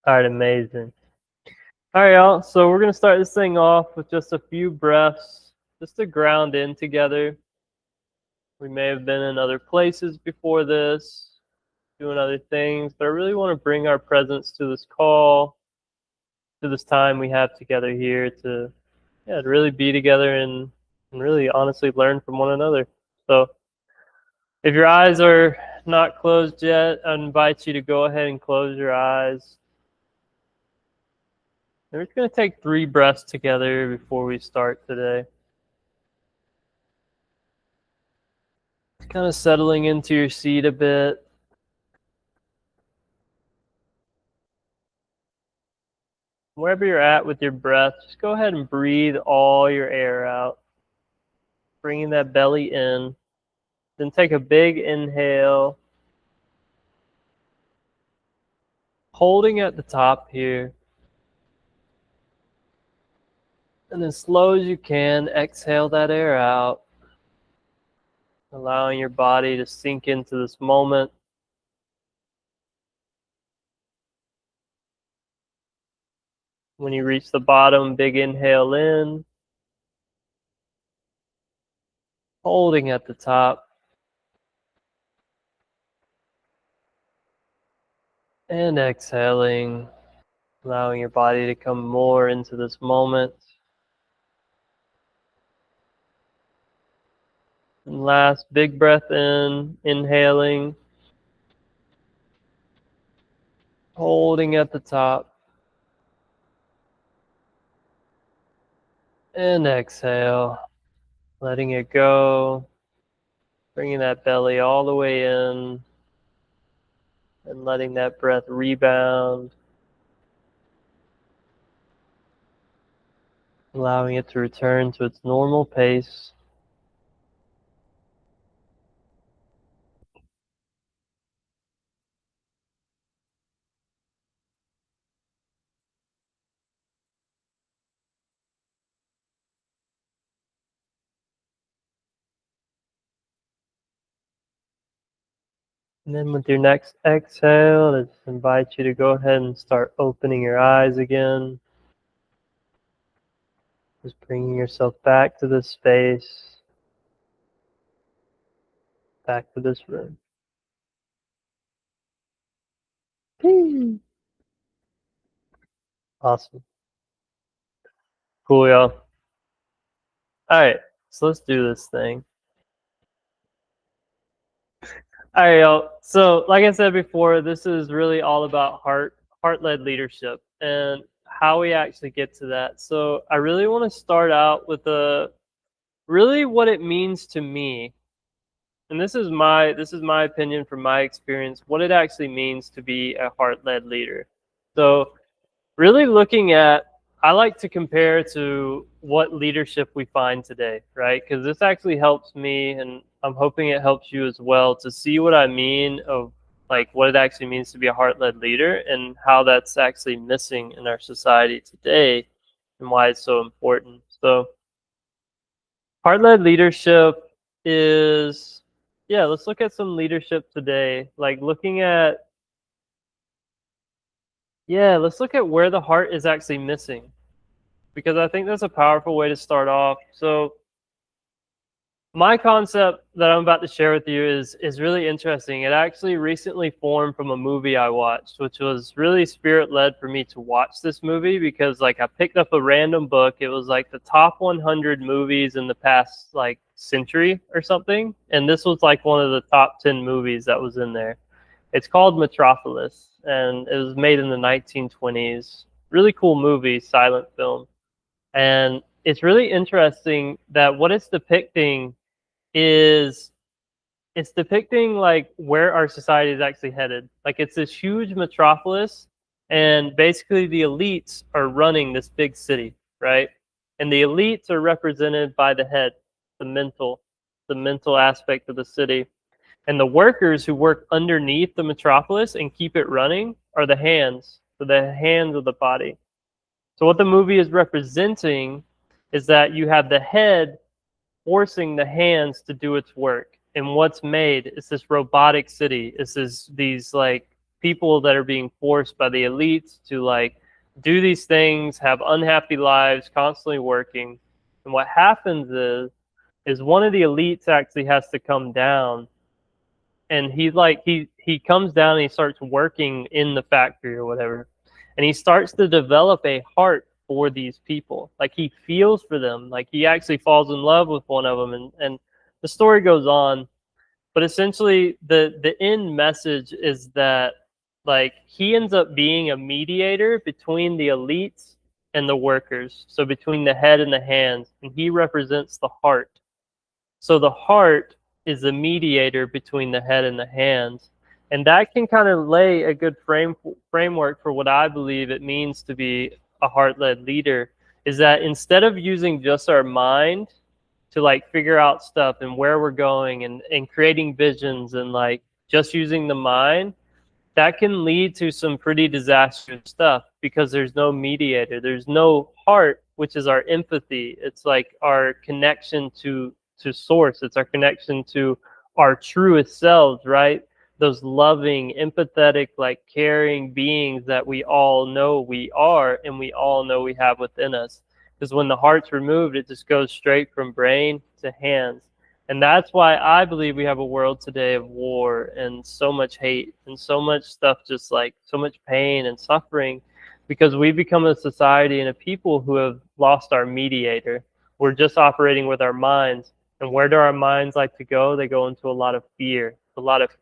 All right, amazing. All right, y'all. So we're gonna start this thing off with just a few breaths, just to ground in together. We may have been in other places before this, doing other things, but I really want to bring our presence to this call, to this time we have together here to really be together and really honestly learn from one another. So if your eyes are not closed yet, I invite you to go ahead and close your eyes. And we're just going to take 3 breaths together before we start today. Just kind of settling into your seat a bit. Wherever you're at with your breath, just go ahead and breathe all your air out, bringing that belly in. Then take a big inhale, holding at the top here. And as slow as you can, exhale that air out, allowing your body to sink into this moment. When you reach the bottom, big inhale in, holding at the top, and exhaling, allowing your body to come more into this moment. And last, big breath in, inhaling, holding at the top, and exhale, letting it go, bringing that belly all the way in, and letting that breath rebound, allowing it to return to its normal pace. And then with your next exhale, I just invite you to go ahead and start opening your eyes again. Just bringing yourself back to this space, back to this room. Awesome. Cool, y'all. All right, so let's do this thing. All right, y'all. So, like I said before, this is really all about heart-led leadership and how we actually get to that. So, I really want to start out with really what it means to me, and this is my opinion from my experience, what it actually means to be a heart-led leader. So, really looking at, I like to compare to what leadership we find today, right? Because this actually helps me, and I'm hoping it helps you as well to see what I mean of like what it actually means to be a heart-led leader and how that's actually missing in our society today and why it's so important. So heart-led leadership is, yeah, let's look at some leadership today. Like let's look at where the heart is actually missing, because I think that's a powerful way to start off. So my concept that I'm about to share with you is really interesting. It actually recently formed from a movie I watched, which was really spirit led for me to watch this movie, because like I picked up a random book. It was like the top 100 movies in the past like century or something, and this was like one of the top 10 movies that was in there. It's called Metropolis, and it was made in the 1920s. Really cool movie, silent film. And it's really interesting that what is it's depicting like where our society is actually headed. Like it's this huge metropolis, and basically the elites are running this big city, right? And the elites are represented by the head, the mental aspect of the city. And the workers who work underneath the metropolis and keep it running are the hands, so the hands of the body. So what the movie is representing is that you have the head forcing the hands to do its work. And what's made is this robotic city. These like people that are being forced by the elites to like do these things, have unhappy lives, constantly working. And what happens is one of the elites actually has to come down, and he comes down and he starts working in the factory or whatever, and he starts to develop a heart for these people. Like he feels for them, like he actually falls in love with one of them, and the story goes on. But essentially the end message is that like he ends up being a mediator between the elites and the workers, so between the head and the hands, and he represents the heart. So the heart is the mediator between the head and the hands. And that can kind of lay a good framework for what I believe it means to be a heart-led leader, is that instead of using just our mind to like figure out stuff and where we're going and creating visions and like just using the mind, that can lead to some pretty disastrous stuff because there's no mediator. There's no heart, which is our empathy. It's like our connection to source. It's our connection to our truest selves, right? Those loving, empathetic, like caring beings that we all know we are and we all know we have within us. Because when the heart's removed, it just goes straight from brain to hands. And that's why I believe we have a world today of war and so much hate and so much stuff, just like so much pain and suffering, because we've become a society and a people who have lost our mediator. We're just operating with our minds. And where do our minds like to go? They go into a lot of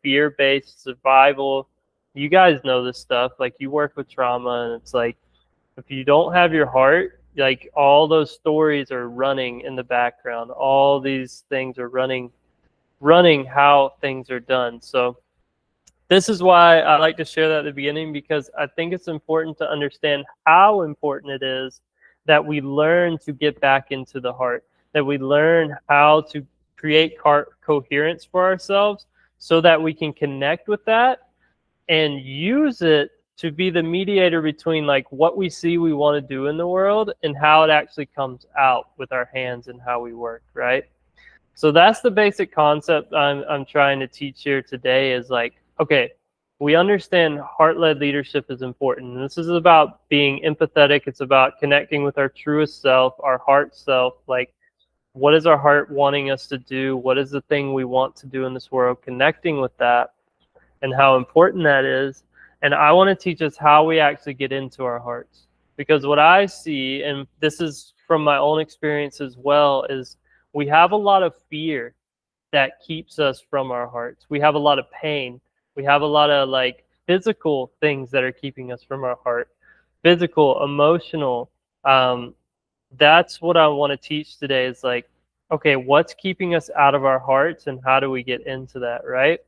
fear-based survival. You guys know this stuff. Like you work with trauma, and it's like if you don't have your heart, like all those stories are running in the background. All these things are running how things are done. So this is why I like to share that at the beginning, because I think it's important to understand how important it is that we learn to get back into the heart, that we learn how to create coherence for ourselves so that we can connect with that and use it to be the mediator between like what we see we want to do in the world and how it actually comes out with our hands and how we work, right? So that's the basic concept I'm trying to teach here today, is like, okay, we understand heart-led leadership is important. And this is about being empathetic. It's about connecting with our truest self, our heart self. Like, what is our heart wanting us to do? What is the thing we want to do in this world? Connecting with that and how important that is. And I want to teach us how we actually get into our hearts. Because what I see, and this is from my own experience as well, is we have a lot of fear that keeps us from our hearts. We have a lot of pain. We have a lot of like physical things that are keeping us from our heart. Physical, emotional. That's what I want to teach today, is like, okay, what's keeping us out of our hearts and how do we get into that, right?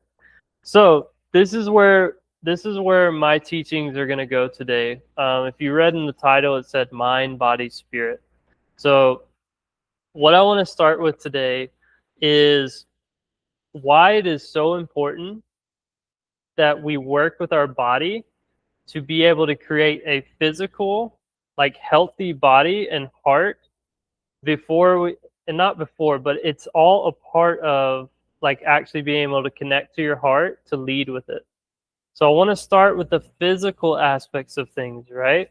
So this is where my teachings are going to go today. If you read in the title, it said mind, body, spirit. So what I want to start with today is why it is so important that we work with our body to be able to create a physical, like healthy body and heart not before, but it's all a part of like actually being able to connect to your heart to lead with it. So I want to start with the physical aspects of things, right?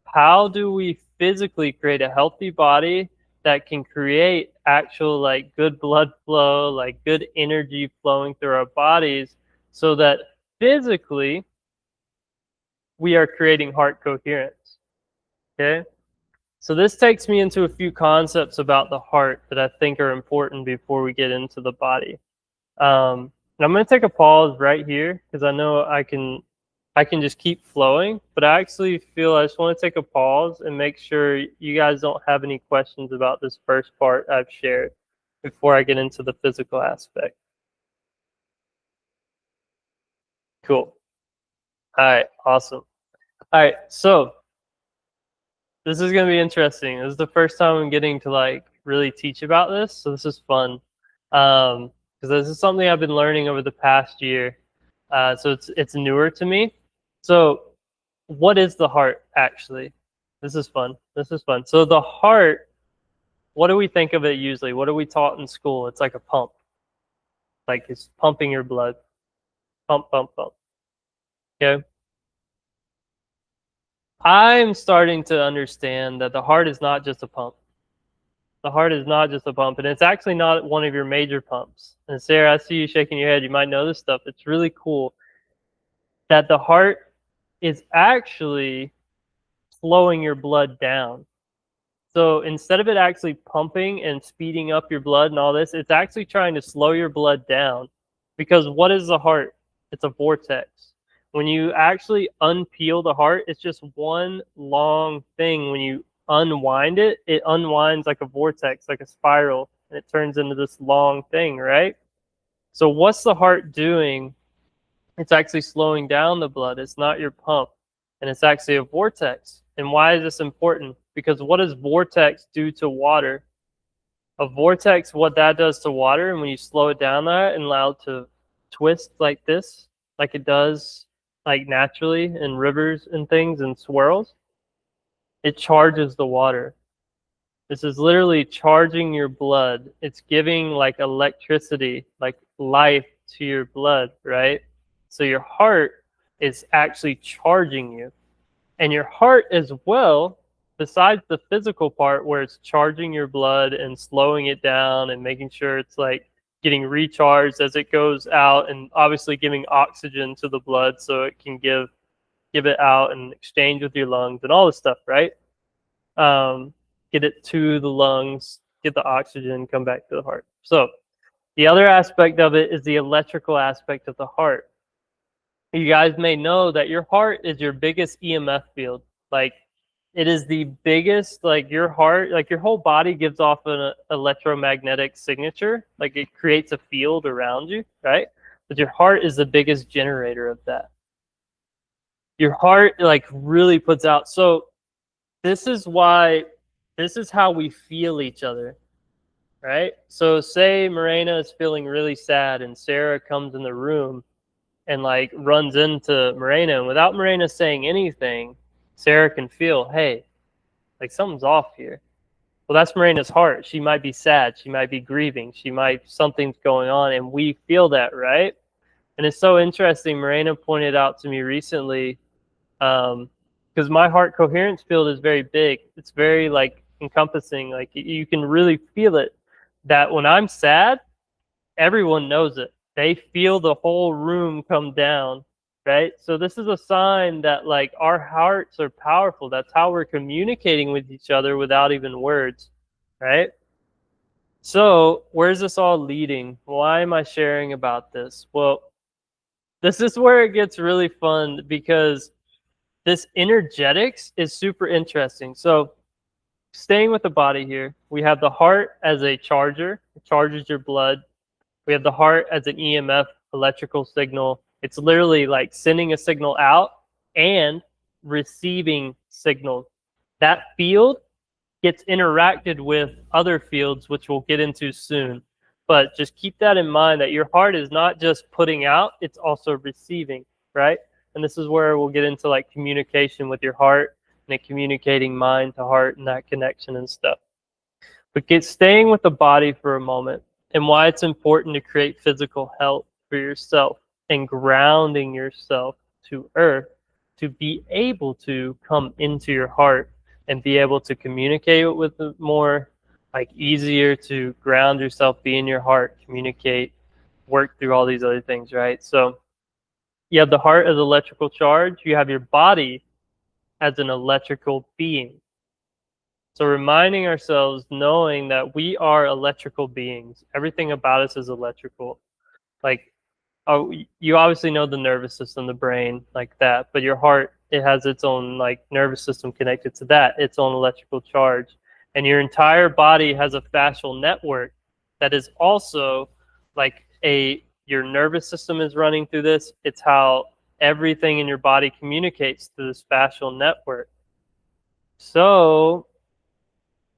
How do we physically create a healthy body that can create actual like good blood flow, like good energy flowing through our bodies, so that physically we are creating heart coherence? Okay. So this takes me into a few concepts about the heart that I think are important before we get into the body. And I'm going to take a pause right here because I know I can just keep flowing, but I actually feel I just want to take a pause and make sure you guys don't have any questions about this first part I've shared before I get into the physical aspect. Cool. All right, awesome. All right, so this is going to be interesting. This is the first time I'm getting to like really teach about this, so this is fun. Because this is something I've been learning over the past year. So it's newer to me. So what is the heart actually? This is fun. So the heart, what do we think of it usually? What are we taught in school? It's like a pump. Like it's pumping your blood. Pump, pump, pump. Okay. I'm starting to understand that the heart is not just a pump. The heart is not just a pump, and it's actually not one of your major pumps. And Sarah, I see you shaking your head. You might know this stuff. It's really cool that the heart is actually slowing your blood down. So instead of it actually pumping and speeding up your blood and all this, it's actually trying to slow your blood down. Because what is the heart? It's a vortex. When you actually unpeel the heart, it's just one long thing. When you unwind it, it unwinds like a vortex, like a spiral, and it turns into this long thing, right? So what's the heart doing? It's actually slowing down the blood. It's not your pump, and it's actually a vortex. And why is this important? Because what does vortex do to water? A vortex, what that does to water, and when you slow it down that and allow it to twist like this, like it does like naturally in rivers and things and swirls, it charges the water. This is literally charging your blood. It's giving like electricity, like life to your blood, right? So your heart is actually charging you. And your heart as well, besides the physical part where it's charging your blood and slowing it down and making sure it's like getting recharged as it goes out, and obviously giving oxygen to the blood so it can give it out and exchange with your lungs and all this stuff, right? Get it to the lungs, get the oxygen, come back to the heart. So the other aspect of it is the electrical aspect of the heart. You guys may know that your heart is your biggest EMF field. Like, it is the biggest, like your heart, like your whole body gives off an electromagnetic signature. Like it creates a field around you, right? But your heart is the biggest generator of that. Your heart like really puts out. So this is why, this is how we feel each other, right? So say Morena is feeling really sad and Sarah comes in the room and like runs into Morena, and without Morena saying anything, Sarah can feel, hey, like something's off here. Well, that's Morena's heart. She might be sad. She might be grieving. Something's going on, and we feel that, right? And it's so interesting. Morena pointed out to me recently, because my heart coherence field is very big. It's very like encompassing. Like you can really feel it. That when I'm sad, everyone knows it. They feel the whole room come down, right? So this is a sign that like our hearts are powerful. That's how we're communicating with each other without even words, right? So where's this all leading? Why am I sharing about this? Well, this is where it gets really fun, because this energetics is super interesting. So staying with the body here, we have the heart as a charger. It charges your blood. We have the heart as an EMF electrical signal. It's literally like sending a signal out and receiving signals. That field gets interacted with other fields, which we'll get into soon. But just keep that in mind, that your heart is not just putting out, it's also receiving, right? And this is where we'll get into like communication with your heart and communicating mind to heart and that connection and stuff. But staying with the body for a moment, and why it's important to create physical health for yourself and grounding yourself to earth to be able to come into your heart and be able to communicate with it more, like easier to ground yourself, be in your heart, communicate, work through all these other things, right? So you have the heart as electrical charge, you have your body as an electrical being. So reminding ourselves, knowing that we are electrical beings. Everything about us is electrical. Like, oh, you obviously know the nervous system, the brain, like that. But your heart, it has its own like nervous system connected to that, its own electrical charge. And your entire body has a fascial network that is also like your nervous system is running through this. It's how everything in your body communicates through this fascial network. So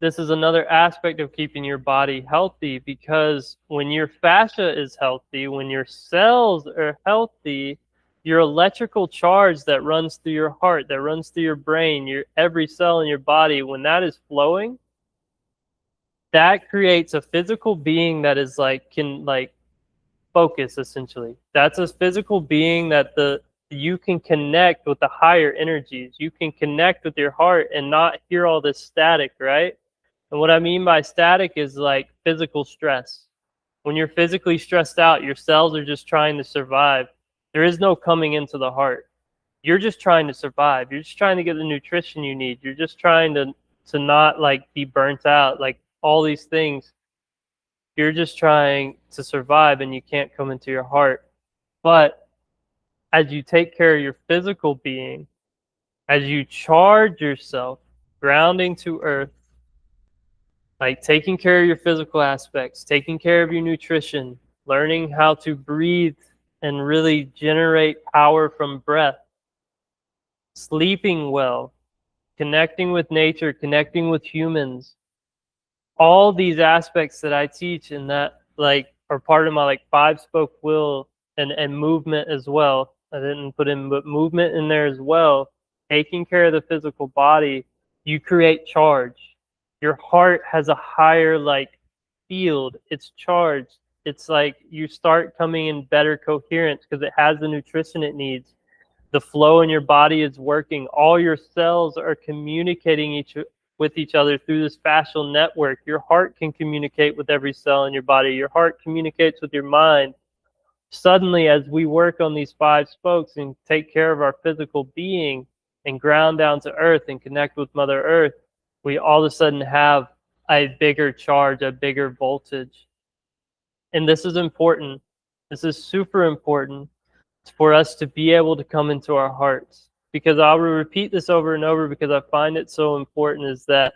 this is another aspect of keeping your body healthy, because when your fascia is healthy, when your cells are healthy, your electrical charge that runs through your heart, that runs through your brain, your every cell in your body, when that is flowing, that creates a physical being that is like can like focus essentially. That's a physical being that you can connect with the higher energies. You can connect with your heart and not hear all this static, right? And what I mean by static is like physical stress. When you're physically stressed out, your cells are just trying to survive. There is no coming into the heart. You're just trying to survive. You're just trying to get the nutrition you need. You're just trying to not like be burnt out, like all these things. You're just trying to survive and you can't come into your heart. But as you take care of your physical being, as you charge yourself, grounding to earth, like taking care of your physical aspects, taking care of your nutrition, learning how to breathe and really generate power from breath, sleeping well, connecting with nature, connecting with humans, all these aspects that I teach and that like are part of my like 5-spoke wheel and movement as well. I didn't put in but movement in there as well. Taking care of the physical body, you create charge. Your heart has a higher like field. It's charged. It's like you start coming in better coherence because it has the nutrition it needs. The flow in your body is working. All your cells are communicating with each other through this fascial network. Your heart can communicate with every cell in your body. Your heart communicates with your mind. Suddenly, as we work on these 5 spokes and take care of our physical being and ground down to earth and connect with Mother Earth, we all of a sudden have a bigger charge, a bigger voltage. And this is important. This is super important for us to be able to come into our hearts. Because I will repeat this over and over because I find it so important, is that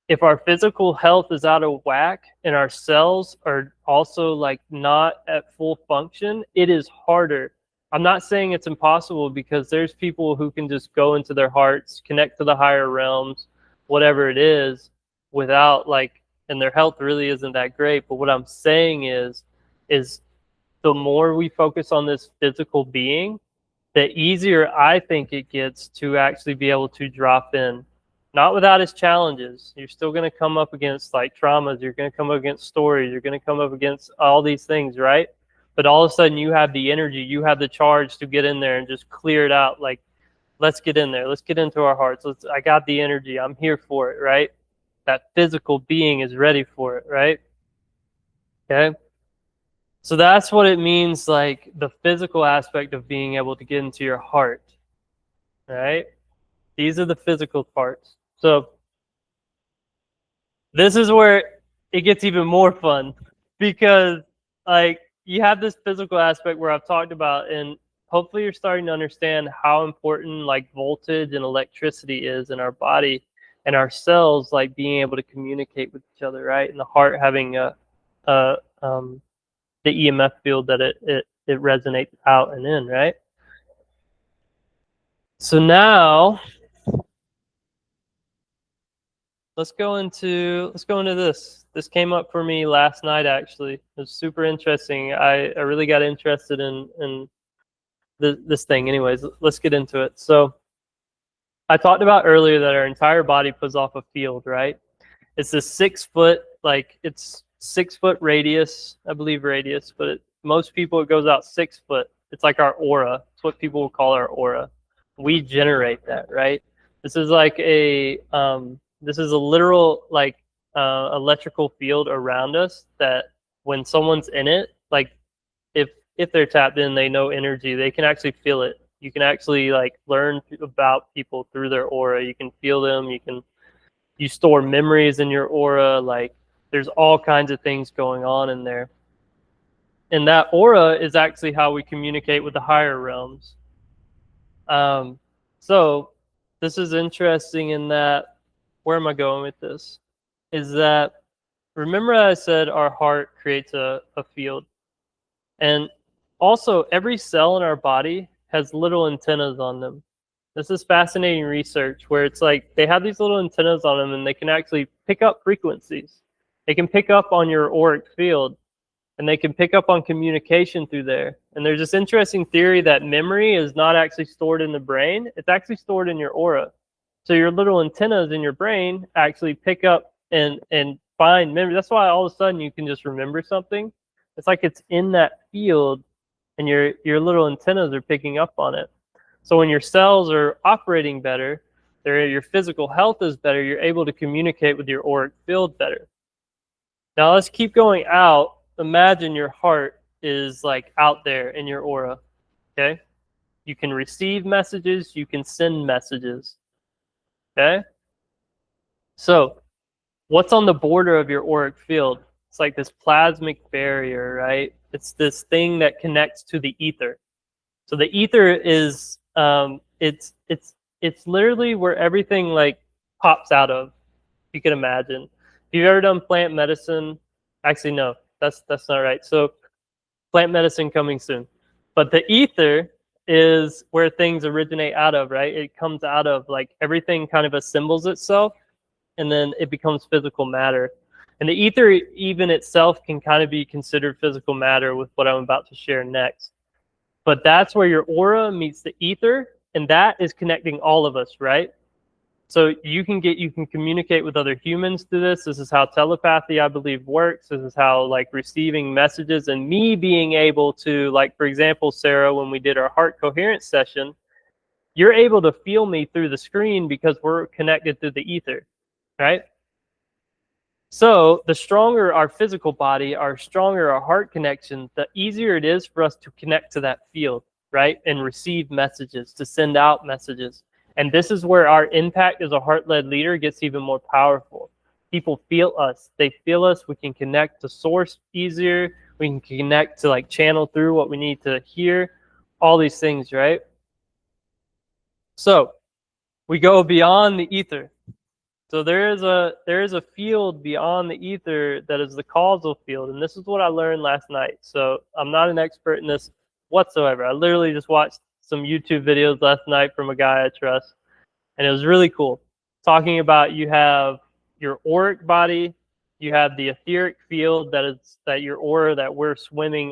if our physical health is out of whack and our cells are also like not at full function, it is harder. I'm not saying it's impossible, because there's people who can just go into their hearts, connect to the higher realms, whatever it is, without like, and their health really isn't that great. But what I'm saying is the more we focus on this physical being, the easier I think it gets to actually be able to drop in. Not without its challenges. You're still going to come up against like traumas. You're going to come up against stories. You're going to come up against all these things, right? But all of a sudden you have the energy, you have the charge to get in there and just clear it out. Like, let's get in there. Let's get into our hearts. I got the energy. I'm here for it, right? That physical being is ready for it, right? Okay. So that's what it means, like the physical aspect of being able to get into your heart, right? These are the physical parts. So this is where it gets even more fun, because like you have this physical aspect where I've talked about, and hopefully you're starting to understand how important like voltage and electricity is in our body and our cells, like being able to communicate with each other, right? And the heart having the EMF field that it resonates out and in, right? So now let's go into this. This came up for me last night, actually. It was super interesting. I really got interested in this thing. Anyways, let's get into it. So I talked about earlier that our entire body puts off a field, right? It's a 6 foot, like it's 6 foot radius, I believe radius, but most people it goes out 6 foot. It's like our aura. It's what people will call our aura. We generate that, right? This is like a this is a literal like electrical field around us that when someone's in it, like if they're tapped in, they know energy. They can actually feel it. You can actually like learn about people through their aura. You can feel them. You store memories in your aura. Like there's all kinds of things going on in there. And that aura is actually how we communicate with the higher realms. So this is interesting in that, where am I going with this? Is that, remember I said our heart creates a field. And also every cell in our body has little antennas on them. This is fascinating research where it's like they have these little antennas on them and they can actually pick up frequencies. They can pick up on your auric field and they can pick up on communication through there. And there's this interesting theory that memory is not actually stored in the brain. It's actually stored in your aura. So your little antennas in your brain actually pick up and find memory. That's why all of a sudden you can just remember something. It's like it's in that field and your little antennas are picking up on it. So when your cells are operating better, your physical health is better, you're able to communicate with your auric field better. Now let's keep going out. Imagine your heart is like out there in your aura, okay? You can receive messages, you can send messages, okay? So what's on the border of your auric field? It's like this plasmic barrier, right? It's this thing that connects to the ether. So the ether is, it's literally where everything like pops out of, if you can imagine. If you've ever done plant medicine, actually no, that's not right. So plant medicine coming soon. But the ether is where things originate out of, right? It comes out of, like, everything kind of assembles itself and then it becomes physical matter. And the ether even itself can kind of be considered physical matter with what I'm about to share next. But that's where your aura meets the ether, and that is connecting all of us, right? So you can communicate with other humans through this. This is how telepathy, I believe, works. This is how, like, receiving messages and me being able to, like, for example, Sarah, when we did our heart coherence session, you're able to feel me through the screen because we're connected through the ether, right? So the stronger our physical body, our stronger our heart connection, the easier it is for us to connect to that field, right? And receive messages, to send out messages. And this is where our impact as a heart-led leader gets even more powerful. People feel us. They feel us. We can connect to source easier. We can connect to, like, channel through what we need to hear. All these things, right? So we go beyond the ether. So there is a field beyond the ether that is the causal field. And this is what I learned last night. So I'm not an expert in this whatsoever. I literally just watched some YouTube videos last night from a guy I trust. And it was really cool. Talking about, you have your auric body, you have the etheric field that your aura, that we're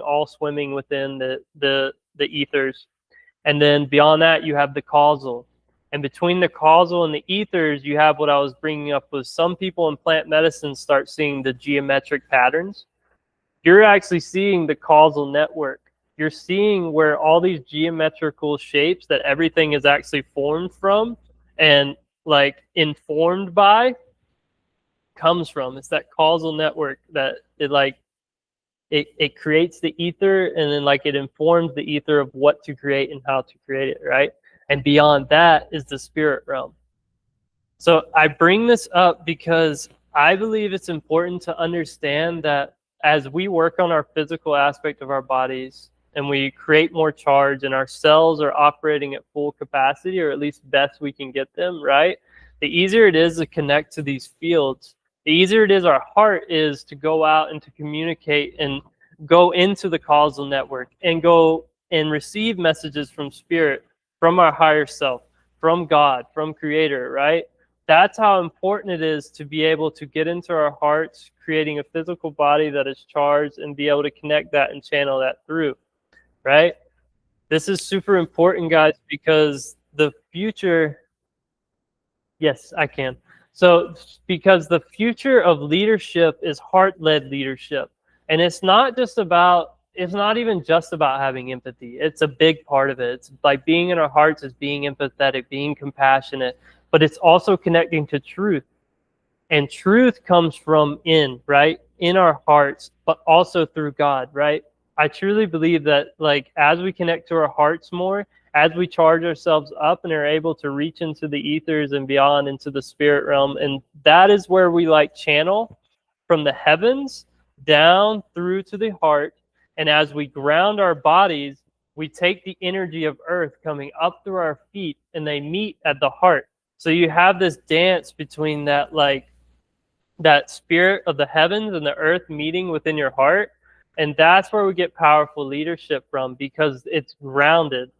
all swimming within the ethers. And then beyond that, you have the causal. And between the causal and the ethers, you have what I was bringing up was some people in plant medicine start seeing the geometric patterns. You're actually seeing the causal network. You're seeing where all these geometrical shapes that everything is actually formed from and, like, informed by comes from. It's that causal network that it creates the ether, and then, like, it informs the ether of what to create and how to create it, right? And beyond that is the spirit realm. So I bring this up because I believe it's important to understand that as we work on our physical aspect of our bodies and we create more charge and our cells are operating at full capacity, or at least best we can get them, right? The easier it is to connect to these fields. The easier it is our heart is to go out and to communicate and go into the causal network and go and receive messages from spirit, from our higher self, from God, from Creator, right? That's how important it is to be able to get into our hearts, creating a physical body that is charged, and be able to connect that and channel that through, right? This is super important, guys, because the future, yes, I can. So because the future of leadership is heart-led leadership. And it's not even just about having empathy. It's a big part of it. It's like being in our hearts is being empathetic, being compassionate, but it's also connecting to truth. And truth comes from right? In our hearts, but also through God, right? I truly believe that, like, as we connect to our hearts more, as we charge ourselves up and are able to reach into the ethers and beyond into the spirit realm, and that is where we, like, channel from the heavens down through to the heart. And as we ground our bodies, we take the energy of earth coming up through our feet and they meet at the heart. So you have this dance between that, like, that spirit of the heavens and the earth meeting within your heart. And that's where we get powerful leadership from, because it's grounded.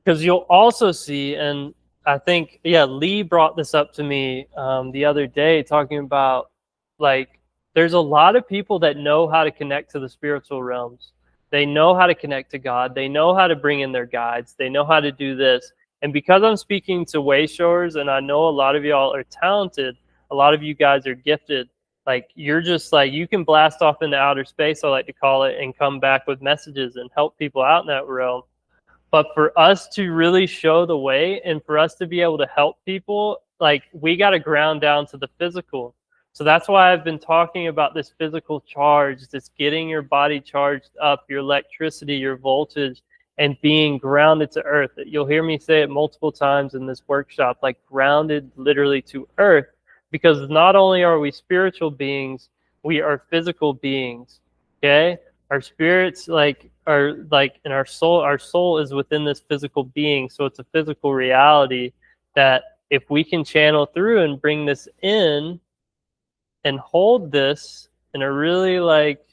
Because you'll also see, and I think, Lee brought this up to me the other day, talking about, like, there's a lot of people that know how to connect to the spiritual realms. They know how to connect to God. They know how to bring in their guides. They know how to do this. And because I'm speaking to wayshowers, and I know a lot of y'all are talented, a lot of you guys are gifted, Like you're just like, you can blast off into outer space, I like to call it, and come back with messages and help people out in that realm. But for us to really show the way and for us to be able to help people, like we got to ground down to the physical. So that's why I've been talking about this physical charge, this getting your body charged up, your electricity, your voltage, and being grounded to earth. You'll hear me say it multiple times in this workshop, like grounded literally to earth, because not only are we spiritual beings, we are physical beings. Okay? Our spirits are like in our soul is within this physical being, so it's a physical reality that if we can channel through and bring this in and hold this in a really like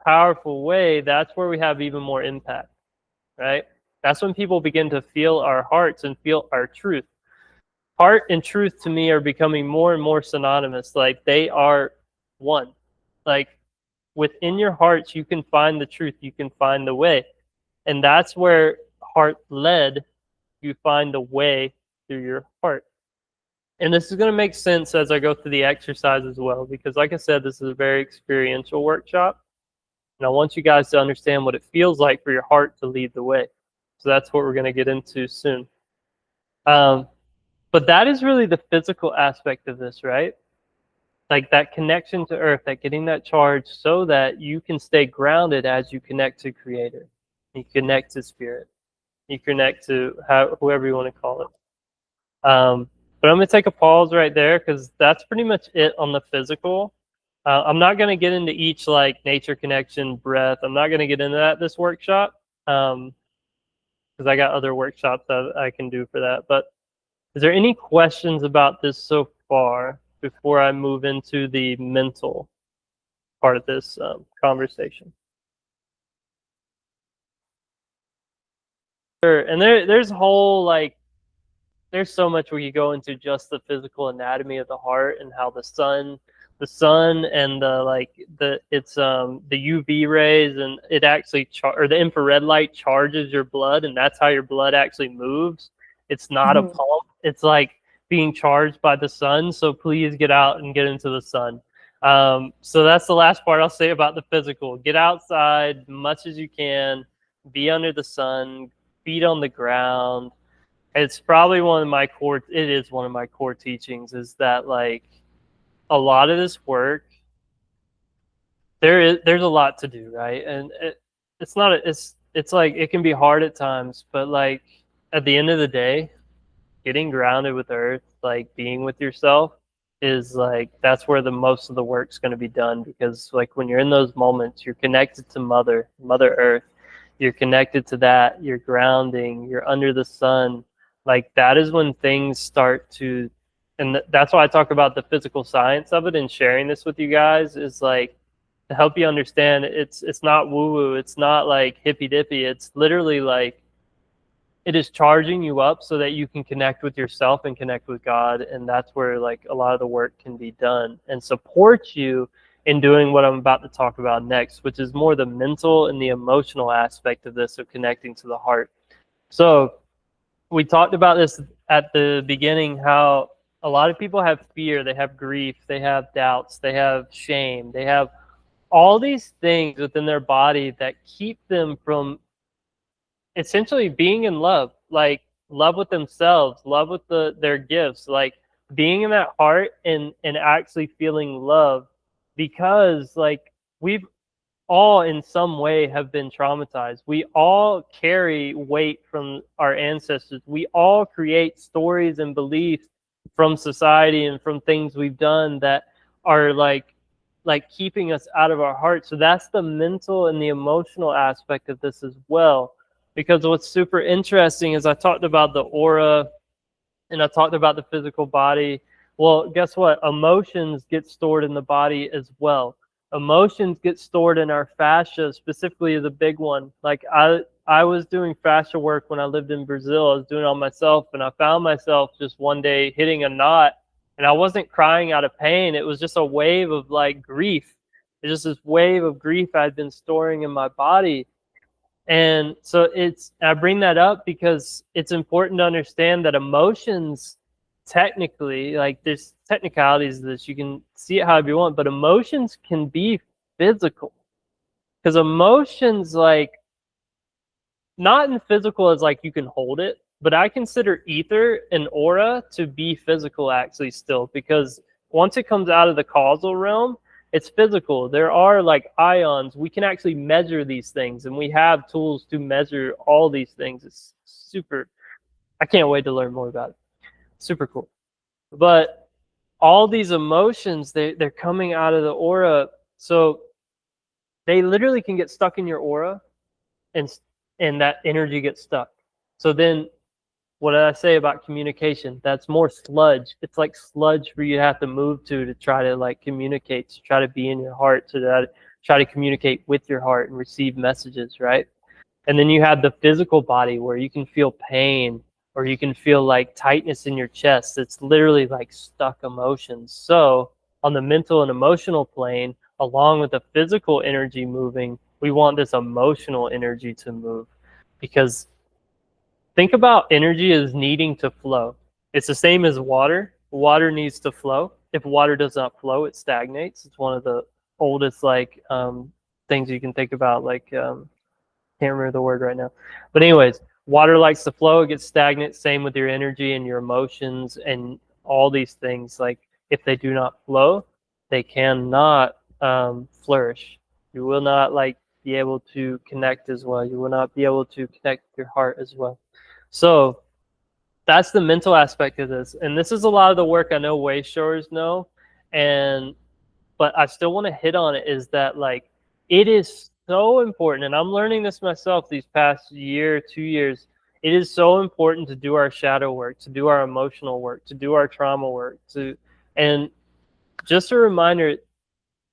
powerful way, that's where we have even more impact, right? That's when people begin to feel our hearts and feel our truth. Heart and truth to me are becoming more and more synonymous. Like they are one. Like within your hearts, you can find the truth, you can find the way. And that's where heart led, you find the way through your heart. And this is going to make sense as I go through the exercise as well, because like I said, this is a very experiential workshop. And I want you guys to understand what it feels like for your heart to lead the way. So that's what we're going to get into soon. But that is really the physical aspect of this, right? Like that connection to earth, that getting that charge so that you can stay grounded as you connect to Creator. You connect to Spirit. You connect to whoever you want to call it. But I'm going to take a pause right there because that's pretty much it on the physical. I'm not going to get into each like nature connection, breath. I'm not going to get into that this workshop because I got other workshops that I can do for that. But is there any questions about this so far before I move into the mental part of this conversation? Sure. And there's a whole like, there's so much we could go into just the physical anatomy of the heart and how the sun and the UV rays, and it actually or the infrared light charges your blood, and that's how your blood actually moves. It's not a pump. It's like being charged by the sun. So please get out and get into the sun. So that's the last part I'll say about the physical. Get outside as much as you can. Be under the sun. Feet on the ground. It's probably one of my core. It is one of my core teachings. Is that like a lot of this work? There's a lot to do, right? And it's not. It's like it can be hard at times, but like at the end of the day, getting grounded with earth, like being with yourself, is like that's where the most of the work's going to be done. Because like when you're in those moments, you're connected to Mother Earth. You're connected to that. You're grounding. You're under the sun. Like that is when things start to, and that's why I talk about the physical science of it and sharing this with you guys is like to help you understand it's not woo-woo. It's not like hippie-dippy. It's literally like it is charging you up so that you can connect with yourself and connect with God. And that's where like a lot of the work can be done and support you in doing what I'm about to talk about next, which is more the mental and the emotional aspect of this, of connecting to the heart. So we talked about this at the beginning, how a lot of people have fear, they have grief, they have doubts, they have shame, they have all these things within their body that keep them from essentially being in love, like love with themselves, love with their gifts, like being in that heart and actually feeling love, because like we've all in some way have been traumatized. We all carry weight from our ancestors. We all create stories and beliefs from society and from things we've done that are like keeping us out of our heart. So that's the mental and the emotional aspect of this as well. Because what's super interesting is I talked about the aura and I talked about the physical body. Well, guess what? Emotions get stored in the body as well. Emotions get stored in our fascia, specifically is a big one. Like I was doing fascia work when I lived in Brazil. I was doing it on myself, and I found myself just one day hitting a knot, and I wasn't crying out of pain. It was just a wave of like grief. It's just this wave of grief I'd been storing in my body. And so I bring that up because it's important to understand that emotions technically, like there's technicalities of this, you can see it however you want, but emotions can be physical. Because emotions, like, not in physical as like you can hold it, but I consider ether and aura to be physical actually still, because once it comes out of the causal realm, it's physical. There are like ions. We can actually measure these things, and we have tools to measure all these things. It's super, I can't wait to learn more about it. Super cool. But all these emotions, they're coming out of the aura. So they literally can get stuck in your aura, and that energy gets stuck. So then what did I say about communication? That's more sludge. It's like sludge for you to have to move to try to like communicate, to try to be in your heart, to try to communicate with your heart and receive messages, right? And then you have the physical body where you can feel pain, or you can feel like tightness in your chest. It's literally like stuck emotions. So on the mental and emotional plane, along with the physical energy moving, we want this emotional energy to move, because think about energy as needing to flow. It's the same as water. Water needs to flow. If water does not flow, it stagnates. It's one of the oldest like things you can think about. Like can't remember the word right now, but anyways, water likes to flow. It gets stagnant. Same with your energy and your emotions and all these things. Like if they do not flow, they cannot flourish. You will not like be able to connect as well. You will not be able to connect with your heart as well. So that's the mental aspect of this. And this is a lot of the work I know way showers know. But I still want to hit on it, is that like it is so important. And I'm learning this myself these past year, 2 years. It is so important to do our shadow work, to do our emotional work, to do our trauma work, and just a reminder,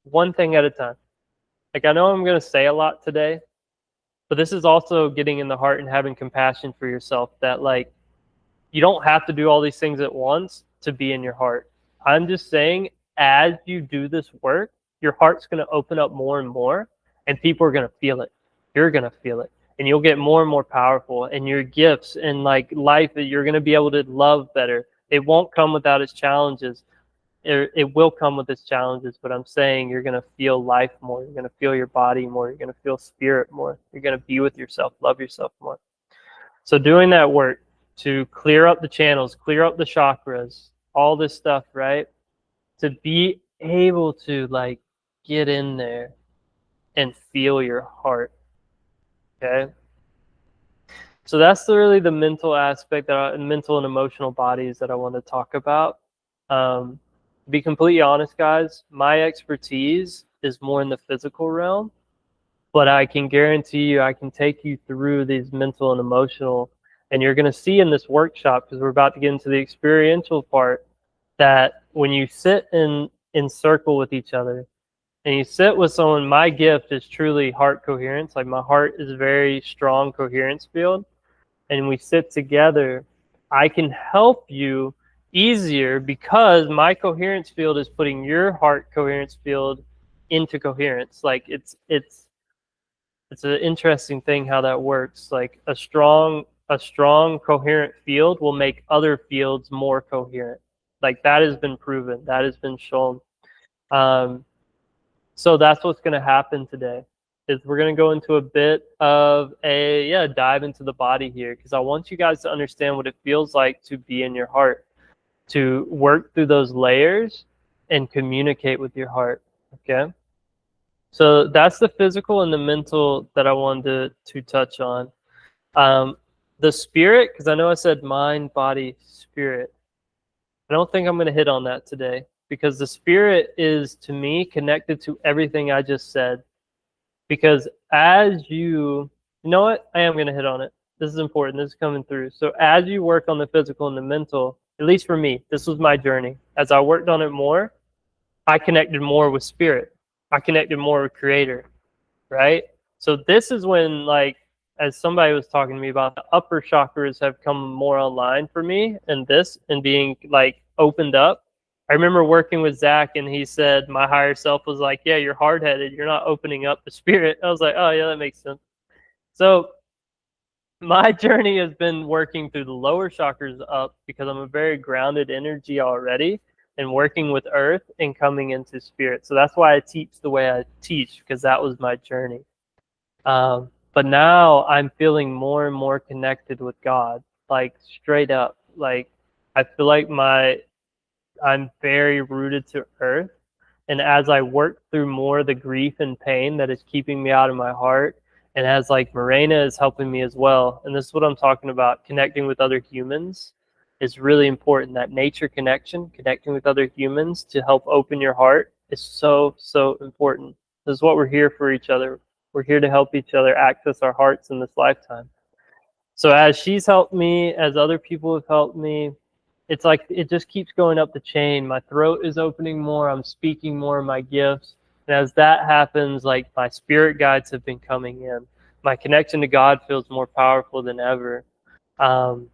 one thing at a time. Like I know I'm going to say a lot today, but this is also getting in the heart and having compassion for yourself, that like you don't have to do all these things at once to be in your heart. I'm just saying, as you do this work, your heart's going to open up more and more, and people are going to feel it. You're going to feel it, and you'll get more and more powerful, and your gifts and like life, that you're going to be able to love better. It won't come without its challenges. It will come with its challenges, but I'm saying you're going to feel life more. You're going to feel your body more. You're going to feel spirit more. You're going to be with yourself, love yourself more. So doing that work to clear up the channels, clear up the chakras, all this stuff, right? To be able to like get in there and feel your heart, okay? So that's really the mental aspect, mental and emotional bodies that I want to talk about. To be completely honest, guys, my expertise is more in the physical realm, but I can guarantee you I can take you through these mental and emotional, and you're going to see in this workshop, because we're about to get into the experiential part, that when you sit in circle with each other and you sit with someone, my gift is truly heart coherence. Like my heart is a very strong coherence field, and we sit together, I can help you easier, because my coherence field is putting your heart coherence field into coherence. Like it's an interesting thing how that works. Like a strong coherent field will make other fields more coherent. Like that has been proven, that has been shown. So that's what's going to happen today, is we're going to go into a bit of a dive into the body here, because I want you guys to understand what it feels like to be in your heart, to work through those layers and communicate with your heart. Okay, so that's the physical and the mental that I wanted to touch on. The spirit, because I know I said mind, body, spirit. I don't think I'm going to hit on that today, because the spirit is, to me, connected to everything I just said. Because as you know what, I am going to hit on it. This is important. This is coming through. So as you work on the physical and the mental, at least for me, this was my journey. As I worked on it more, I connected more with spirit. I connected more with creator, right? So this is when, like, as somebody was talking to me about, the upper chakras have come more online for me, and being like opened up. I remember working with Zach, and he said my higher self was like, yeah, you're hard-headed. You're not opening up the spirit. I was like, oh, yeah, that makes sense. So my journey has been working through the lower chakras up because I'm a very grounded energy already and working with earth and coming into spirit. So that's why I teach the way I teach, because that was my journey. But now I'm feeling more and more connected with God, like straight up. Like I feel like I'm very rooted to earth. And as I work through more of the grief and pain that is keeping me out of my heart, and as like Morena is helping me as well, and this is what I'm talking about, connecting with other humans is really important. That nature connection, connecting with other humans to help open your heart is so, so important. This is what we're here for each other. We're here to help each other access our hearts in this lifetime. So as she's helped me, as other people have helped me, it's like it just keeps going up the chain. My throat is opening more. I'm speaking more of my gifts. And as that happens, like my spirit guides have been coming in. My connection to God feels more powerful than ever. Um,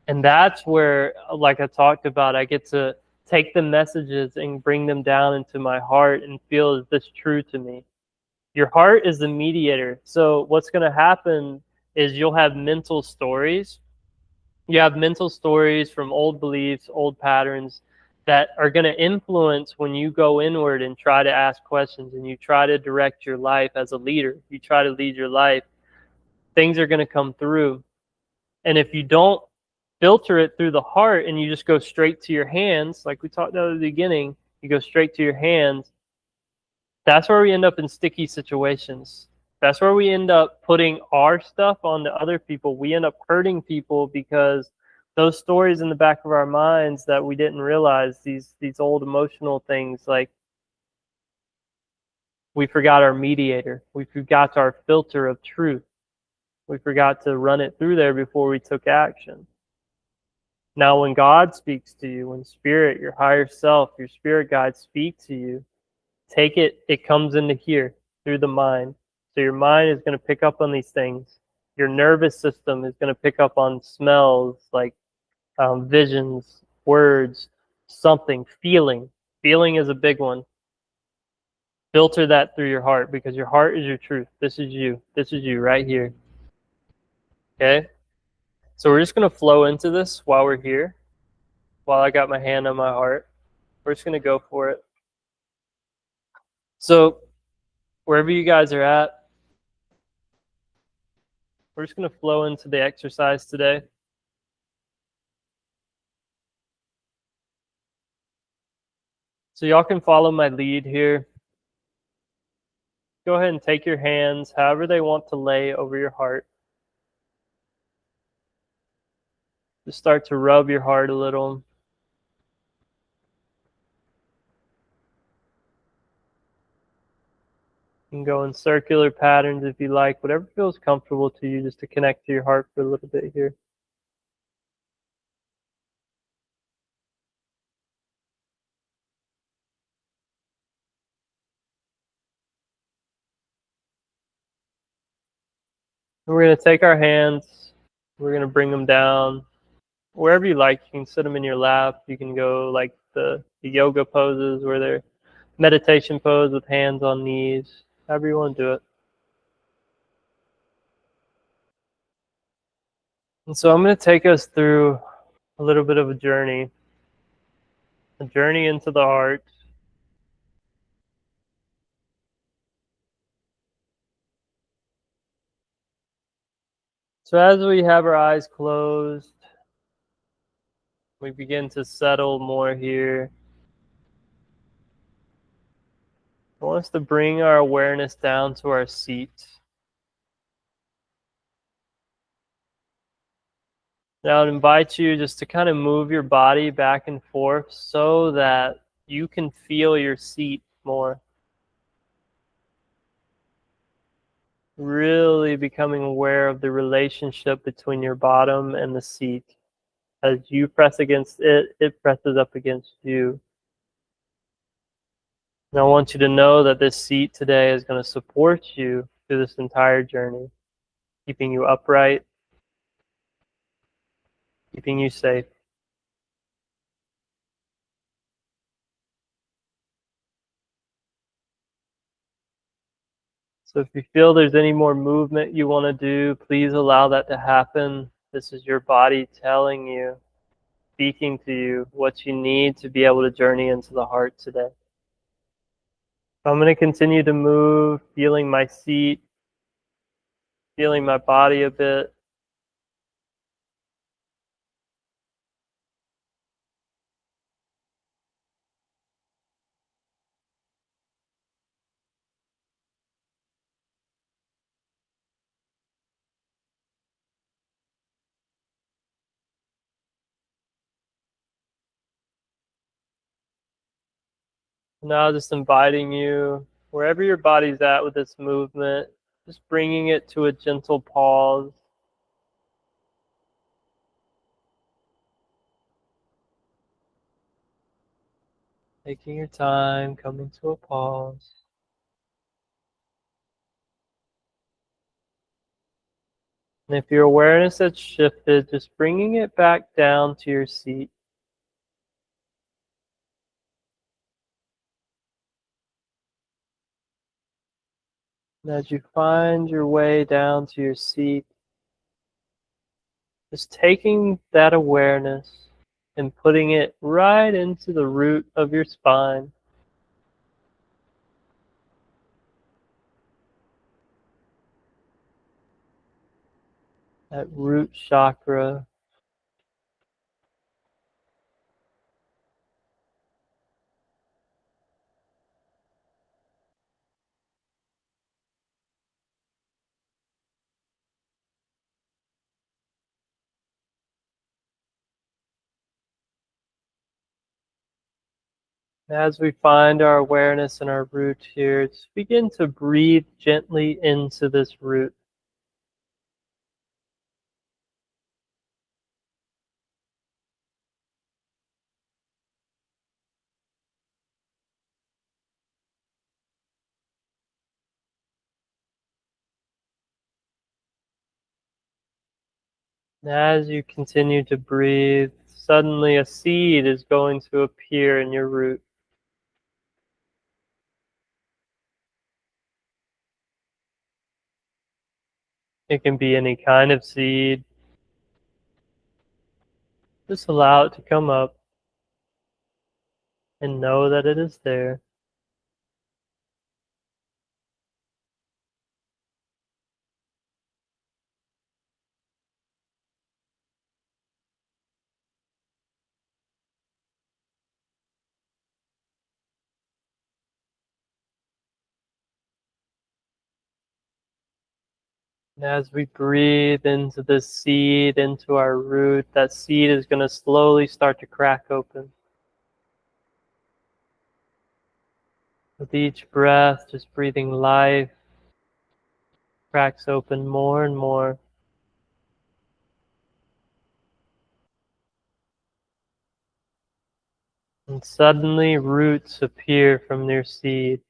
and that's where, like I talked about, I get to take the messages and bring them down into my heart and feel, is this true to me? Your heart is the mediator. So what's going to happen is you'll have mental stories. You have mental stories from old beliefs, old patterns that are going to influence when you go inward and try to ask questions and you try to direct your life as a leader. You try to lead your life. Things are going to come through. And if you don't filter it through the heart and you just go straight to your hands, like we talked about at the beginning, you go straight to your hands, that's where we end up in sticky situations. That's where we end up putting our stuff onto other people. We end up hurting people because those stories in the back of our minds that we didn't realize, these old emotional things, like we forgot our mediator. We forgot our filter of truth. We forgot to run it through there before we took action. Now, when God speaks to you, when spirit, your higher self, your spirit guides speak to you, take it, it comes into here through the mind. So your mind is going to pick up on these things. Your nervous system is going to pick up on smells, like visions, words, something, feeling. Feeling is a big one. Filter that through your heart, because your heart is your truth. This is you. This is you right here. Okay? So we're just going to flow into this while we're here, while I got my hand on my heart. We're just going to go for it. So wherever you guys are at, we're just going to flow into the exercise today. So y'all can follow my lead here. Go ahead and take your hands however they want to lay over your heart. Just start to rub your heart a little. You can go in circular patterns if you like, whatever feels comfortable to you, just to connect to your heart for a little bit here. And we're going to take our hands, we're going to bring them down wherever you like. You can sit them in your lap. You can go like the yoga poses where they're meditation pose with hands on knees, however you want to do it. And so I'm going to take us through a little bit of a journey into the heart. So as we have our eyes closed, we begin to settle more here. I want us to bring our awareness down to our seat. Now I'd invite you just to kind of move your body back and forth so that you can feel your seat more. Really becoming aware of the relationship between your bottom and the seat. As you press against it, it presses up against you. And I want you to know that this seat today is going to support you through this entire journey, keeping you upright, keeping you safe. So if you feel there's any more movement you want to do, please allow that to happen. This is your body telling you, speaking to you, what you need to be able to journey into the heart today. So I'm going to continue to move, feeling my seat, feeling my body a bit. Now just inviting you, wherever your body's at with this movement, just bringing it to a gentle pause. Taking your time, coming to a pause. And if your awareness has shifted, just bringing it back down to your seat. And as you find your way down to your seat, just taking that awareness and putting it right into the root of your spine. That root chakra. As we find our awareness and our root here, just begin to breathe gently into this root. And as you continue to breathe, suddenly a seed is going to appear in your root. It can be any kind of seed. Just allow it to come up and know that it is there. And as we breathe into this seed, into our root, that seed is going to slowly start to crack open. With each breath, just breathing life, cracks open more and more. And suddenly roots appear from your seed.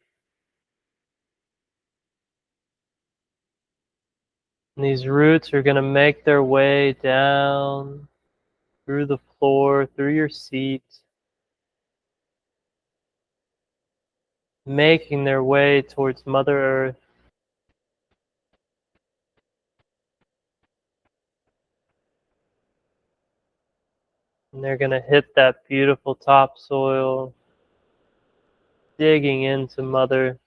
And these roots are going to make their way down through the floor, through your seat, making their way towards Mother Earth. And they're going to hit that beautiful topsoil, digging into Mother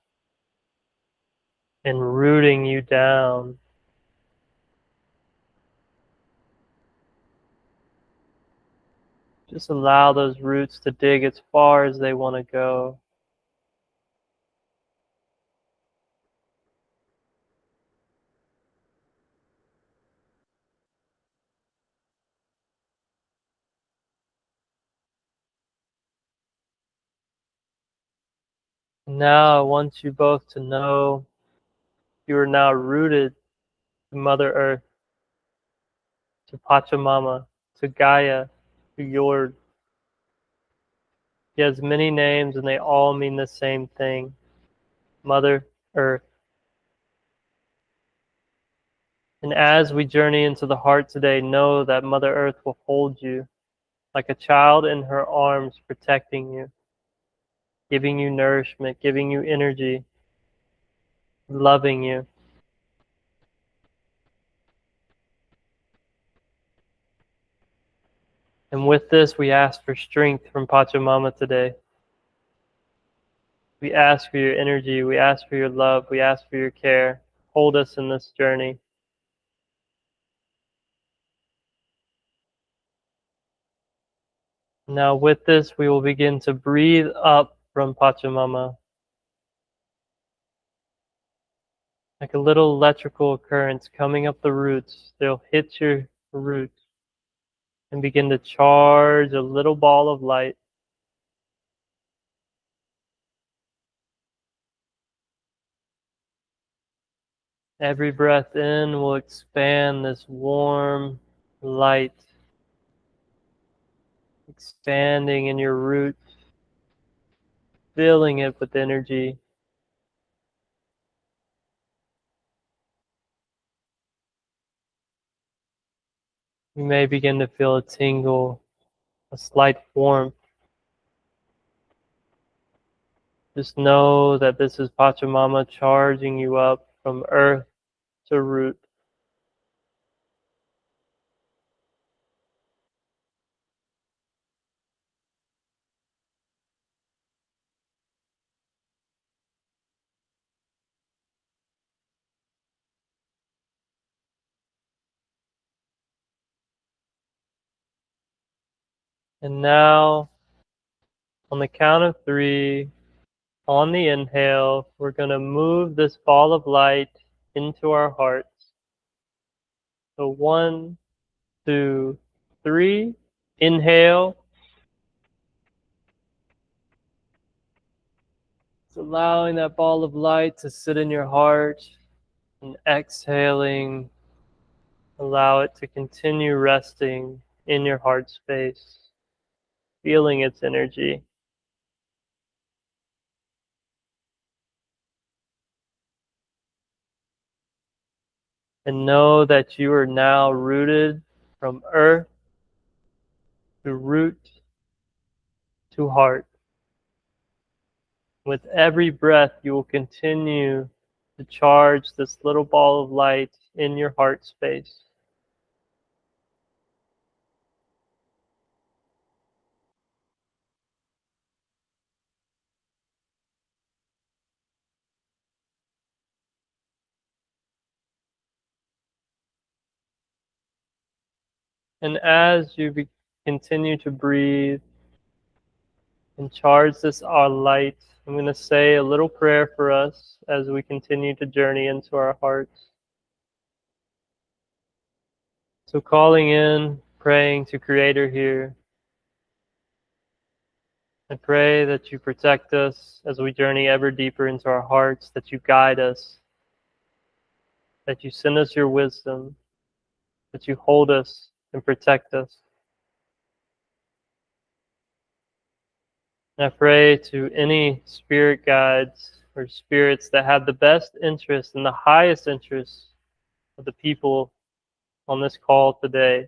and rooting you down. Just allow those roots to dig as far as they want to go. Now I want you both to know you are now rooted to Mother Earth, to Pachamama, to Gaia, to Yord. He has many names and they all mean the same thing. Mother Earth. And as we journey into the heart today, know that Mother Earth will hold you like a child in her arms, protecting you, giving you nourishment, giving you energy, loving you. And with this, we ask for strength from Pachamama today. We ask for your energy. We ask for your love. We ask for your care. Hold us in this journey. Now, with this, we will begin to breathe up from Pachamama. Like a little electrical currents coming up the roots. They'll hit your roots and begin to charge a little ball of light. Every breath in will expand this warm light, expanding in your roots, filling it with energy. You may begin to feel a tingle, a slight warmth. Just know that this is Pachamama charging you up from earth to root. And now, on the count of 3, on the inhale, we're going to move this ball of light into our hearts. So 1, 2, 3. Inhale. It's allowing that ball of light to sit in your heart. And exhaling, allow it to continue resting in your heart space, feeling its energy. And know that you are now rooted from earth to root to heart. With every breath, you will continue to charge this little ball of light in your heart space. And as you continue to breathe and charge this our light, I'm going to say a little prayer for us as we continue to journey into our hearts. So calling in, praying to Creator here. I pray that you protect us as we journey ever deeper into our hearts, that you guide us, that you send us your wisdom, that you hold us and protect us. And I pray to any spirit guides or spirits that have the best interest and the highest interest of the people on this call today.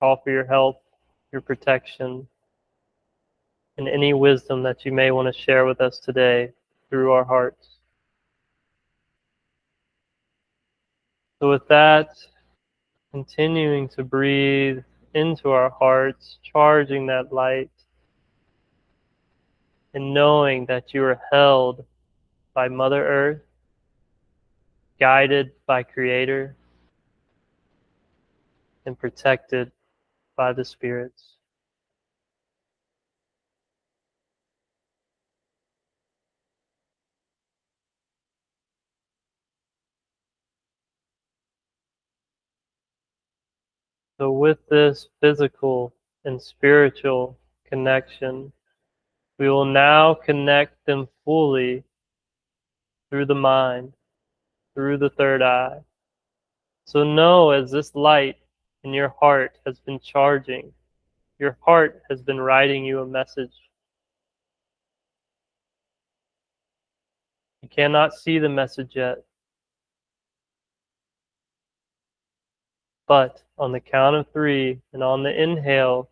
Call for your help, your protection, and any wisdom that you may want to share with us today through our hearts. So with that, continuing to breathe into our hearts, charging that light, and knowing that you are held by Mother Earth, guided by Creator, and protected by the spirits. So with this physical and spiritual connection, we will now connect them fully through the mind, through the third eye. So know as this light in your heart has been charging, your heart has been writing you a message. You cannot see the message yet, but on the count of 3 and on the inhale,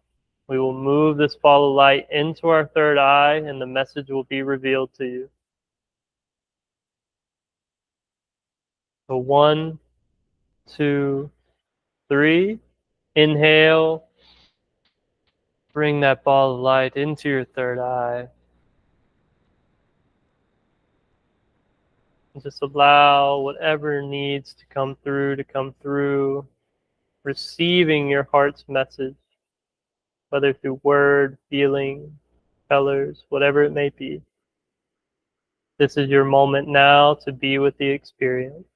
we will move this ball of light into our third eye and the message will be revealed to you. So 1, 2, 3. Inhale, bring that ball of light into your third eye. And just allow whatever needs to come through, receiving your heart's message, whether through word, feeling, colors, whatever it may be. This is your moment now to be with the experience.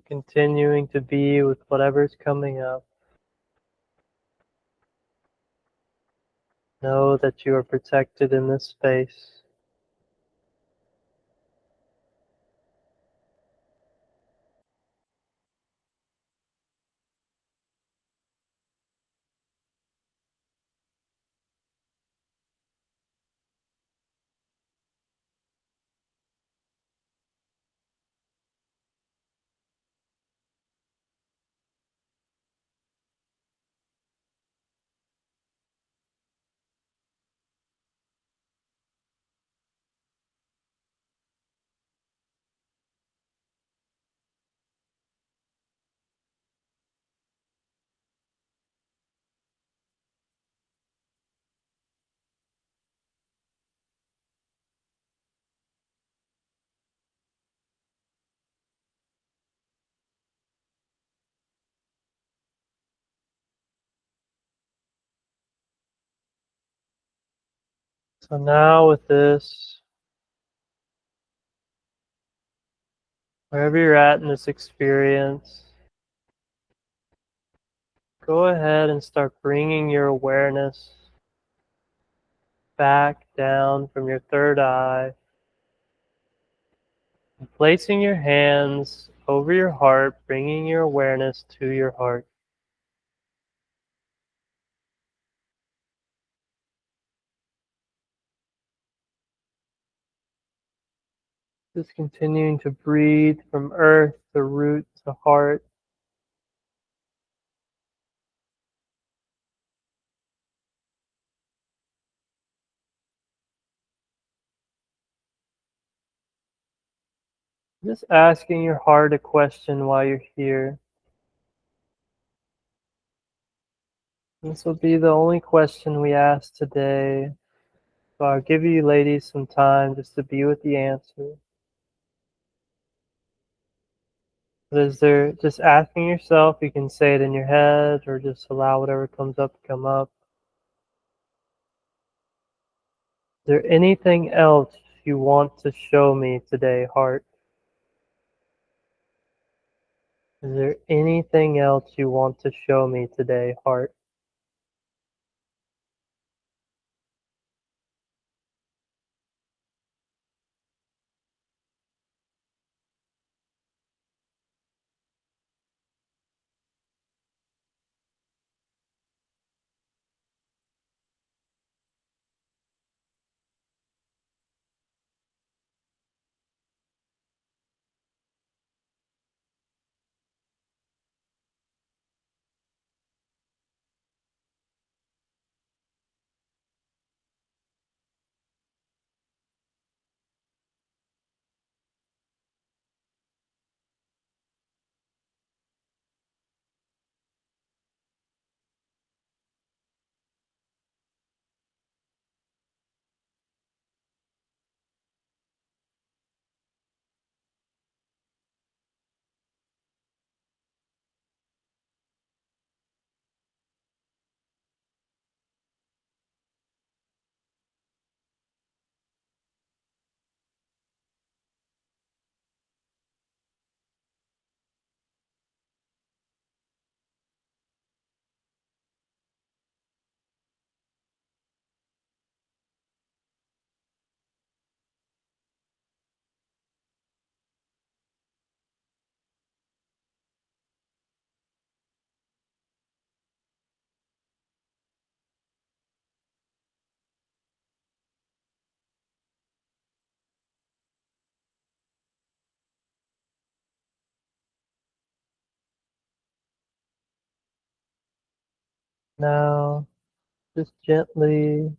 Continuing to be with whatever's coming up. Know that you are protected in this space. So now with this, wherever you're at in this experience, go ahead and start bringing your awareness back down from your third eye, and placing your hands over your heart, bringing your awareness to your heart. Just continuing to breathe from earth to root to heart. Just asking your heart a question while you're here. This will be the only question we ask today. So I'll give you ladies some time just to be with the answer. But is there, just asking yourself, you can say it in your head or just allow whatever comes up to come up. Is there anything else you want to show me today, heart? Is there anything else you want to show me today, heart? Now, just gently,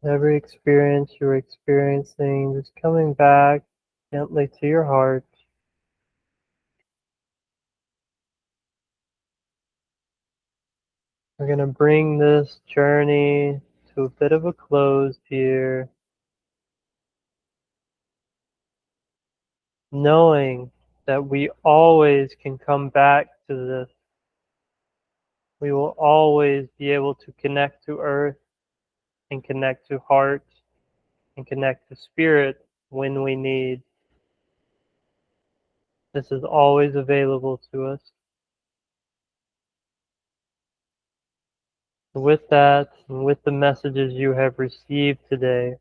every experience you're experiencing, just coming back gently to your heart. We're going to bring this journey to a bit of a close here, knowing that we always can come back to this. We will always be able to connect to earth and connect to heart and connect to spirit when we need. This is always available to us. With that, and with the messages you have received today,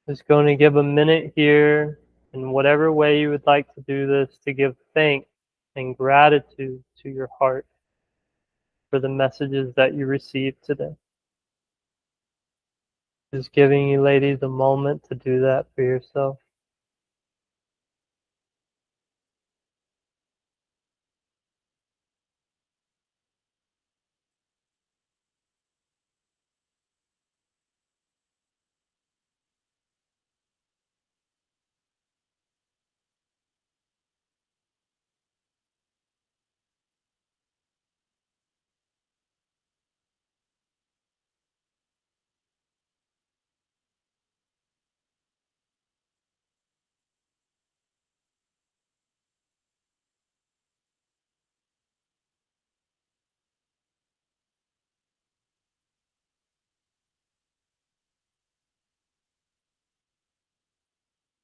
just going to give a minute here in whatever way you would like to do this to give thanks and gratitude to your heart for the messages that you received today. Just giving you ladies a moment to do that for yourself.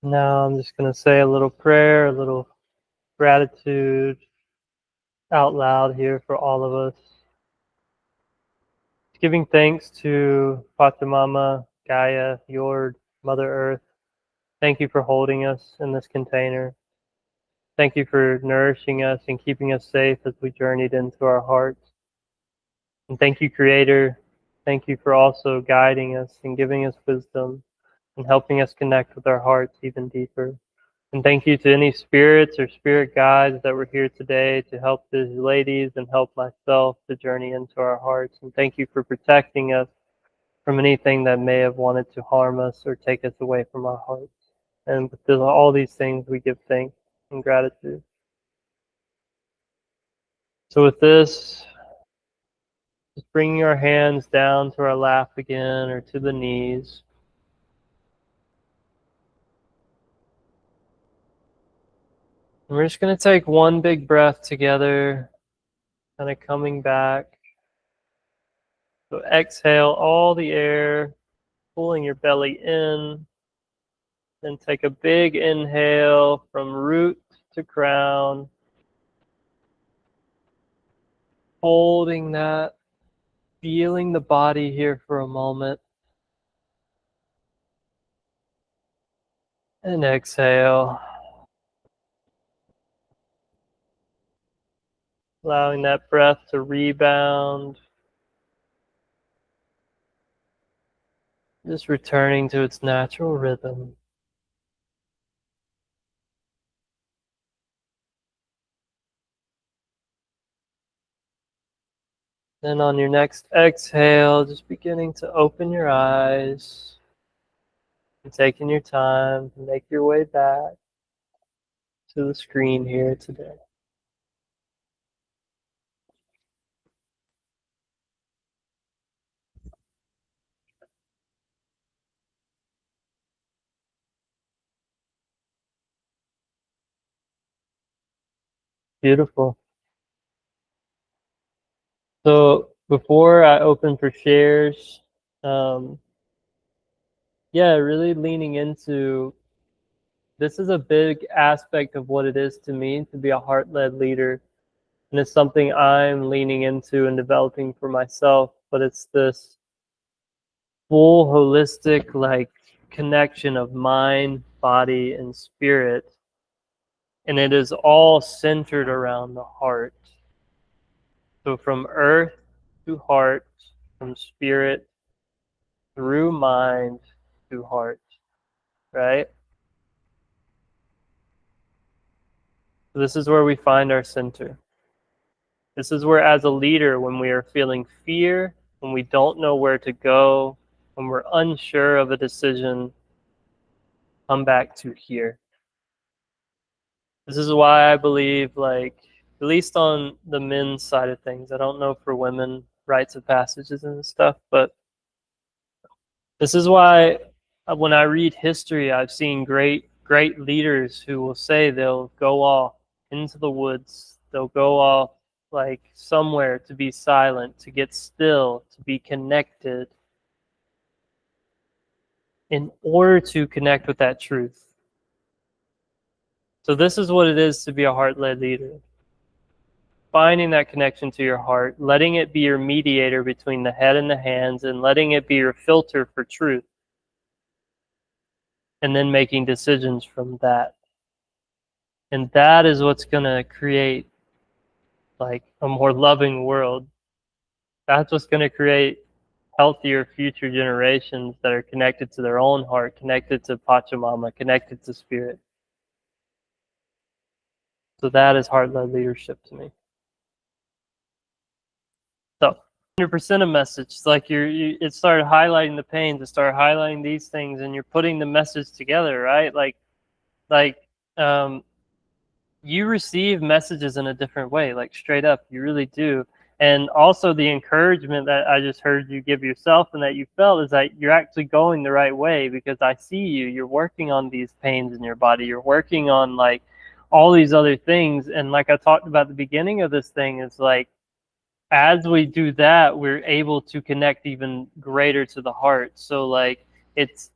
Now I'm just going to say a little prayer, a little gratitude out loud here for all of us. Giving thanks to Pachamama, Gaia, Yord, Mother Earth. Thank you for holding us in this container. Thank you for nourishing us and keeping us safe as we journeyed into our hearts. And thank you, Creator. Thank you for also guiding us and giving us wisdom and helping us connect with our hearts even deeper. And thank you to any spirits or spirit guides that were here today to help these ladies and help myself to journey into our hearts. And thank you for protecting us from anything that may have wanted to harm us or take us away from our hearts. And with all these things, we give thanks and gratitude. So with this, just bringing our hands down to our lap again or to the knees. And we're just going to take one big breath together, kind of coming back. So exhale all the air, pulling your belly in. Then take a big inhale from root to crown, holding that, feeling the body here for a moment. And exhale, allowing that breath to rebound. Just returning to its natural rhythm. Then on your next exhale, just beginning to open your eyes and taking your time to make your way back to the screen here today. Beautiful. So before I open for shares, really leaning into this is a big aspect of what it is to me to be a heart-led leader. And it's something I'm leaning into and developing for myself, but it's this full holistic connection of mind, body, and spirit. And it is all centered around the heart. So from earth to heart, from spirit through mind to heart, right? So this is where we find our center. This is where, as a leader, when we are feeling fear, when we don't know where to go, when we're unsure of a decision, come back to here. This is why I believe, like, at least on the men's side of things, I don't know for women, rites of passages and stuff, but this is why when I read history, I've seen great leaders who will say they'll go off into the woods, they'll go off like somewhere to be silent, to get still, to be connected, in order to connect with that truth. So this is what it is to be a heart-led leader. Finding that connection to your heart, letting it be your mediator between the head and the hands, and letting it be your filter for truth. And then making decisions from that. And that is what's going to create like a more loving world. That's what's going to create healthier future generations that are connected to their own heart, connected to Pachamama, connected to spirit. So that is heart-led leadership to me. So 100% a message. It's like it started highlighting the pains, it started highlighting these things, and you're putting the message together, right? You receive messages in a different way, like straight up, you really do. And also the encouragement that I just heard you give yourself and that you felt is that you're actually going the right way, because I see you're working on these pains in your body. You're working on like all these other things. And like I talked about at the beginning of this thing, is like, as we do that, we're able to connect even greater to the heart. So like it's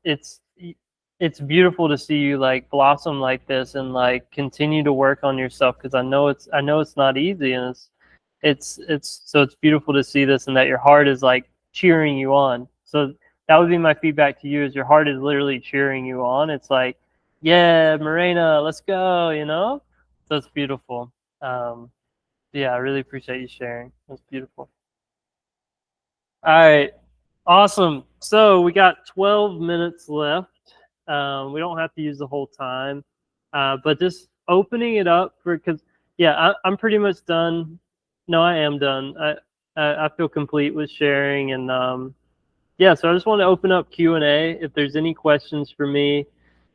beautiful to see you like blossom like this and like continue to work on yourself, because I know it's not easy, and it's beautiful to see this, and that your heart is like cheering you on. So that would be my feedback to you, is your heart is literally cheering you on. It's like, yeah, Morena, let's go, you know? So it's beautiful. Yeah, I really appreciate you sharing. That's beautiful. All right, awesome. So we got 12 minutes left. We don't have to use the whole time, but just opening it up for, because yeah, I'm pretty much done. No, I am done. I feel complete with sharing, and yeah, so I just want to open up Q&A if there's any questions for me.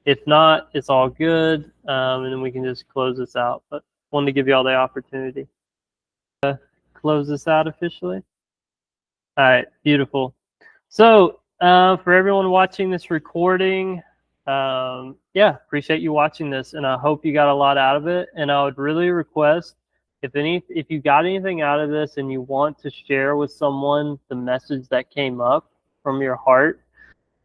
If not, it's all good, and then we can just close this out. But wanted to give you all the opportunity. Close this out officially. All right, beautiful. So for everyone watching this recording, yeah, appreciate you watching this, and I hope you got a lot out of it. And I would really request, if you got anything out of this and you want to share with someone the message that came up from your heart,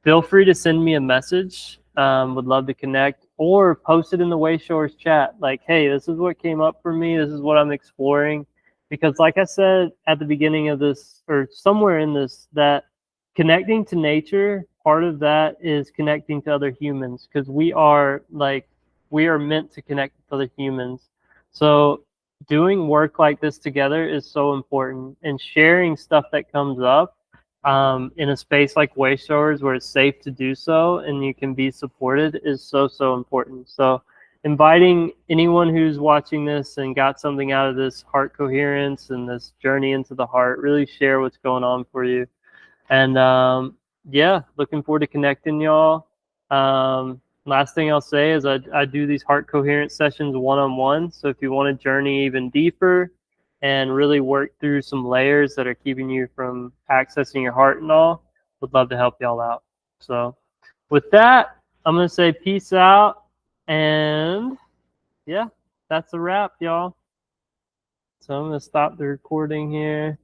feel free to send me a message. Would love to connect, or post it in the Wayshores chat. Like, hey, this is what came up for me. This is what I'm exploring. Because like I said at the beginning of this, or somewhere in this, that connecting to nature, part of that is connecting to other humans, because we are meant to connect with other humans. So doing work like this together is so important, and sharing stuff that comes up in a space like Wayshores where it's safe to do so and you can be supported is so important. So inviting anyone who's watching this and got something out of this heart coherence and this journey into the heart, really share what's going on for you. And yeah, looking forward to connecting y'all. Last thing I'll say is I do these heart coherence sessions one-on-one. So if you want to journey even deeper and really work through some layers that are keeping you from accessing your heart and all, would love to help y'all out. So with that, I'm going to say peace out. And yeah, that's a wrap, y'all. So I'm going to stop the recording here.